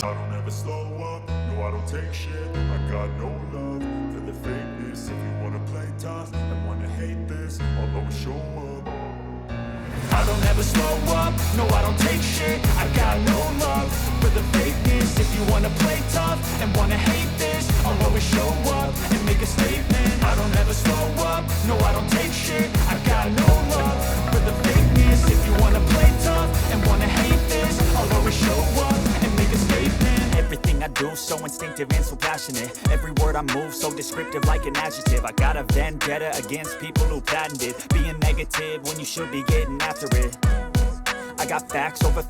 I don't ever slow up, no I don't take shit. I got no love for the fakeness. If you wanna play tough and wanna hate this, I'll always show up. I don't ever slow up, no I don't take shit. I got no love for the fakeness. If you wanna play tough and wanna hate this, I'll always show up and make a statement. I don't ever slow up, no I don't take shit. I got no love for the fakeness. If you wanna play tough and wanna hate this, I'll always show up and make a statement. Everything I do so instinctive and so passionate. Every word I move so descriptive like an adjective. I got a vendetta against people who patented being negative when you should be getting after it. I got facts over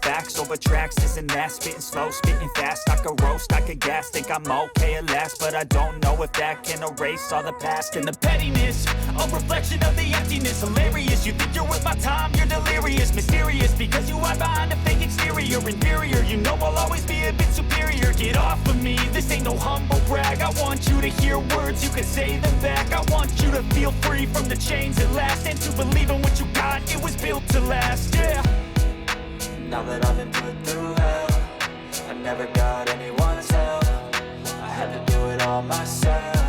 tracks, this and that. Spitting slow, spitting fast. I could roast, I could gas. Think I'm okay at last, but I don't know if that can erase all the past. And the pettiness, a reflection of the emptiness. Hilarious, you think you're worth my time, you're delirious. Mysterious, because you hide behind a fake exterior. Inferior, you know I'll always be a bit superior. Get off of me, this ain't no humble brag. I want you to hear words, you can say them back. I want you to feel free from the chains at last, and to believe in what you got, it was built to last, yeah. Now that I've been put through hell, I never got anyone's help. I had to do it all myself.